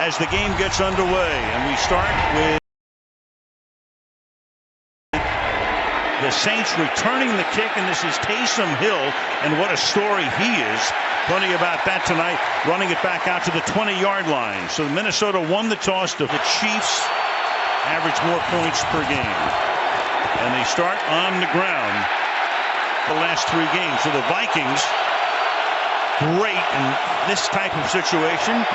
as the game gets underway. And we start with the Saints returning the kick, and this is Taysom Hill, and what a story he is. Plenty about that tonight, running it back out to the 20-yard line. So Minnesota won the toss. The Chiefs average more points per game, and they start on the ground the last 3 games. So the Vikings, great in this type of situation,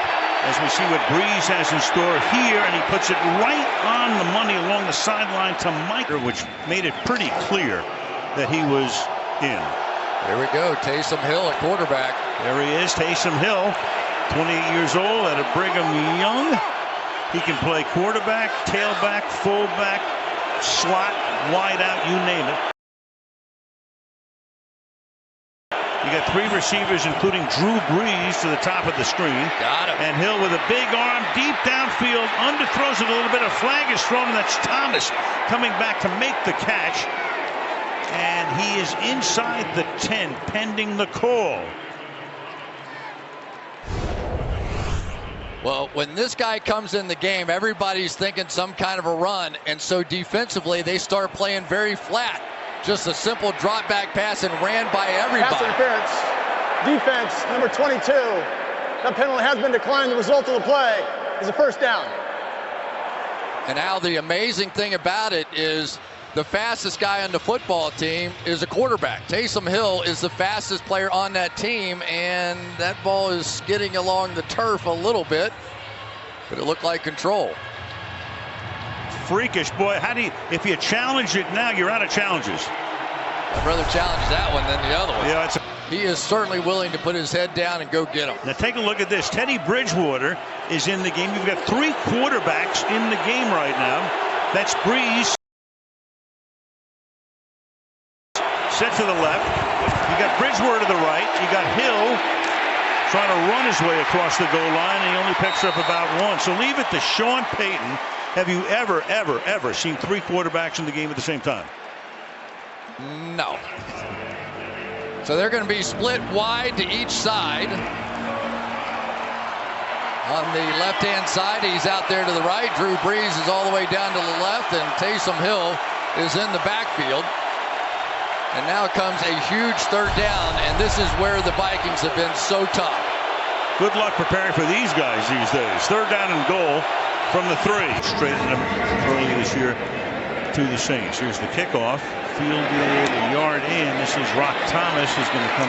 as we see what Breeze has in store here, and he puts it right on the money along the sideline to Mike, which made it pretty clear that he was in. There we go, Taysom Hill, a quarterback. There he is, Taysom Hill, 28 years old, out of Brigham Young. He can play quarterback, tailback, fullback, slot, wide out, you name it. You got 3 receivers, including Drew Brees, to the top of the screen. Got him. And Hill with a big arm, deep downfield, underthrows it a little bit. A flag is thrown, and that's Thomas coming back to make the catch. And he is inside the 10, pending the call. Well, when this guy comes in the game, everybody's thinking some kind of a run, and so defensively they start playing very flat. Just a simple drop back pass and ran by everybody. Pass interference. Defense, number 22. That penalty has been declined. The result of the play is a first down. And Al, the amazing thing about it is the fastest guy on the football team is a quarterback. Taysom Hill is the fastest player on that team, and that ball is skidding along the turf a little bit, but it looked like control. Freakish, boy. How do you, if you challenge it now, you're out of challenges. I'd rather challenge that one than the other one. Yeah, he is certainly willing to put his head down and go get him. Now take a look at this. Teddy Bridgewater is in the game. You've got 3 quarterbacks in the game right now. That's Breeze. Set to the left. You got Bridgewater to the right. You got Hill trying to run his way across the goal line, and he only picks up about 1. So leave it to Sean Payton. Have you ever seen 3 quarterbacks in the game at the same time? No. So they're going to be split wide to each side. On the left-hand side, he's out there to the right. Drew Brees is all the way down to the left, and Taysom Hill is in the backfield. And now comes a huge 3rd down, and this is where the Vikings have been so tough. Good luck preparing for these guys these days. 3rd down and goal from the 3. Straightened them early this year to the Saints. Here's the kickoff. Fielded a yard in. This is Rock Thomas, who's going to come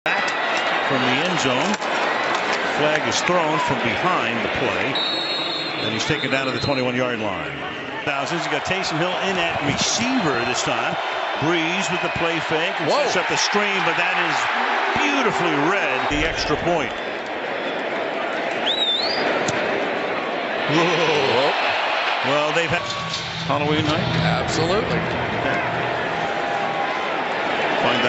back from the end zone. Flag is thrown from behind the play, and he's taken down to the 21-yard line. Thousands. You got Taysom Hill in at receiver this time. Breeze with the play fake and sets up the screen, but that is beautifully read. The extra point. Whoa. Well, they've had Halloween night. Absolutely. Find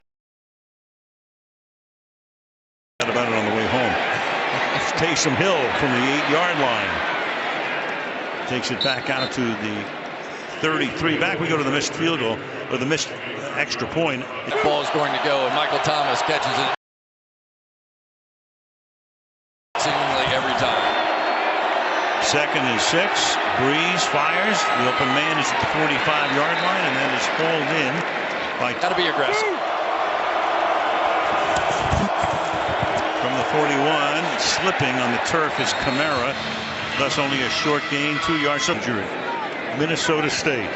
out about it on the way home. It's Taysom Hill from the 8-yard line. Takes it back out to the 33. Back we go to the missed field goal, or the missed extra point. The ball is going to go, and Michael Thomas catches it seemingly every time. 2nd and 6. Breeze fires. The open man is at the 45-yard line, and then is hauled in by. Got to be aggressive. From the 41, slipping on the turf is Kamara. Thus only a short gain, 2 yards. Injury. Minnesota State.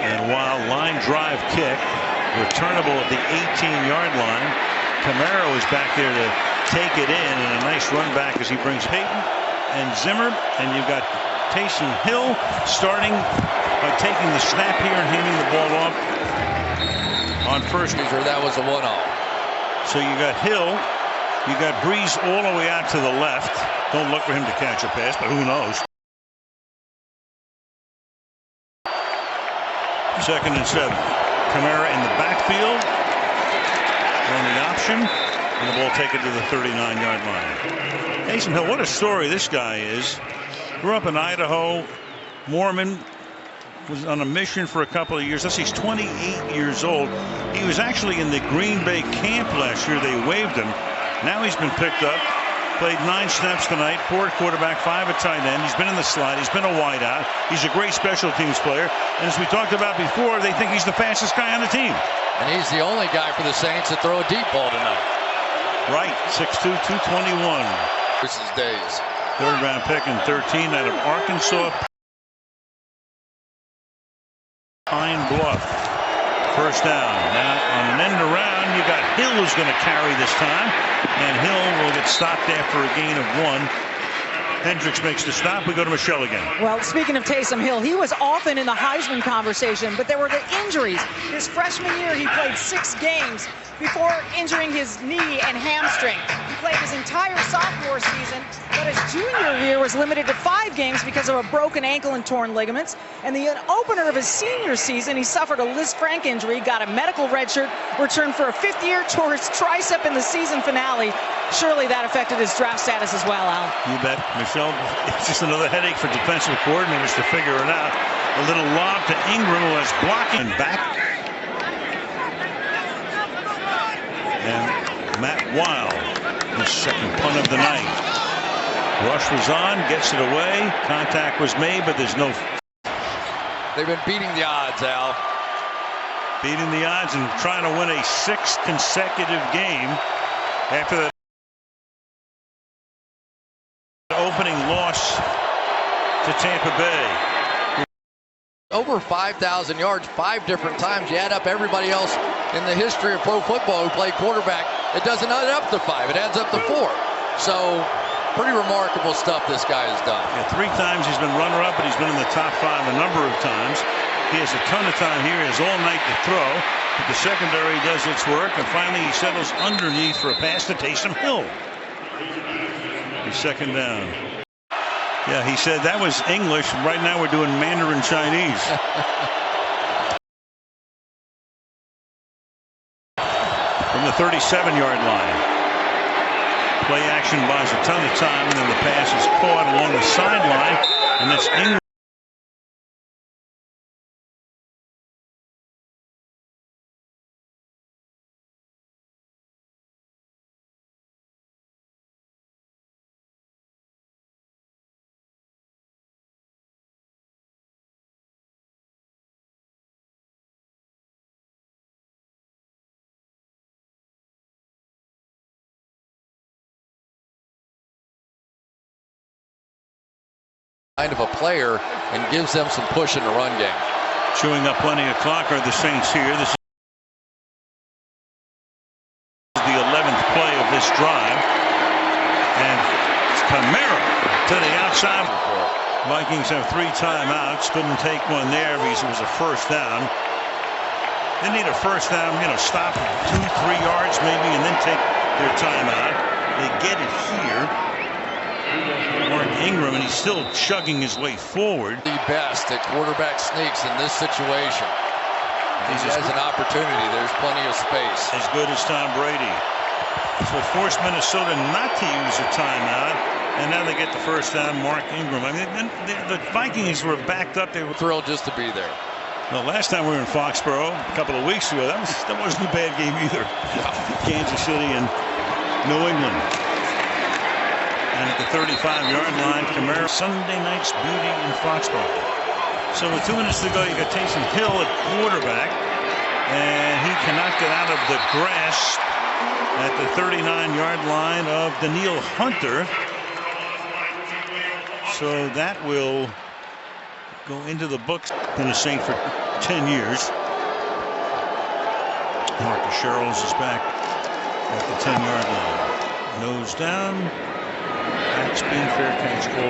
And while line drive kick, returnable at the 18-yard line, Camaro is back there to take it in, and a nice run back as he brings Payton and Zimmer. And you've got Taysom Hill starting by taking the snap here and handing the ball off on first. That was a one-off. So you got Hill. You got Breeze all the way out to the left. Don't look for him to catch a pass, but who knows? 2nd and 7. Kamara in the backfield. On the option. And the ball taken to the 39-yard line. Taysom Hill, what a story this guy is. Grew up in Idaho. Mormon. was on a mission for a couple of years. He's 28 years old. He was actually in the Green Bay camp last year. They waived him. Now he's been picked up. Played 9 snaps tonight, 4 at quarterback, 5 at tight end. He's been in the slot. He's been a wideout. He's a great special teams player. And as we talked about before, they think he's the fastest guy on the team. And he's the only guy for the Saints to throw a deep ball tonight. Right, 6'2", 221. This is days. 3rd round pick in 13 out of Arkansas. Pine Bluff. First down. Now on an end around, you got Hill who's going to carry this time. And Hill will get stopped after a gain of 1. Hendricks makes the stop. We go to Michelle again. Well, speaking of Taysom Hill, he was often in the Heisman conversation, but there were the injuries. His freshman year, he played 6 games before injuring his knee and hamstring. He played his entire sophomore season, but his junior year was limited to 5 games because of a broken ankle and torn ligaments. And the opener of his senior season, he suffered a Liz Frank injury, got a medical redshirt, returned for a 5th year, tore his tricep in the season finale. Surely that affected his draft status as well, Al. You bet, Michelle. It's just another headache for defensive coordinators to figure it out. A little lob to Ingram, who has blocking back. And Matt Wild, his second punt of the night. Rush was on, gets it away. Contact was made, but there's no. They've been beating the odds, Al. Beating the odds and trying to win a 6th consecutive game after that opening loss to Tampa Bay. Over 5,000 yards 5 different times. You add up everybody else in the history of pro football who played quarterback, it doesn't add up to 5. It adds up to 4. So pretty remarkable stuff this guy has done. Yeah, 3 times he's been runner-up, but he's been in the top 5 a number of times. He has a ton of time here. He has all night to throw. But the secondary does its work, and finally he settles underneath for a pass to Taysom Hill. He's 2nd down. Yeah, he said that was English. Right now we're doing Mandarin Chinese. From the 37-yard line. Play action buys a ton of time, and then the pass is caught along the sideline, and that's Ingram. Kind of a player and gives them some push in the run game. Chewing up plenty of clock are the Saints here. This is the 11th play of this drive. And it's Kamara to the outside. Vikings have 3 timeouts. Couldn't take one there because it was a first down. They need a first down, stop 2-3 yards maybe and then take their timeout. They get it here. Mark Ingram, and he's still chugging his way forward. The best at quarterback sneaks in this situation. He has an opportunity. There's plenty of space. As good as Tom Brady. So it forced Minnesota not to use a timeout, and now they get the first down. Mark Ingram. I mean, the Vikings were backed up. They were thrilled just to be there. Well, last time we were in Foxborough a couple of weeks ago, that wasn't a bad game either. Kansas City and New England. And at the 35-yard line, Kamara, Sunday night's beauty in Foxborough. So with 2 minutes to go, you got Taysom Hill at quarterback, and he cannot get out of the grass at the 39-yard line of Daniil Hunter. So that will go into the books. Been a Saint for 10 years. Marcus Sherrills is back at the 10-yard line. Nose down. Backspin, fair catch call.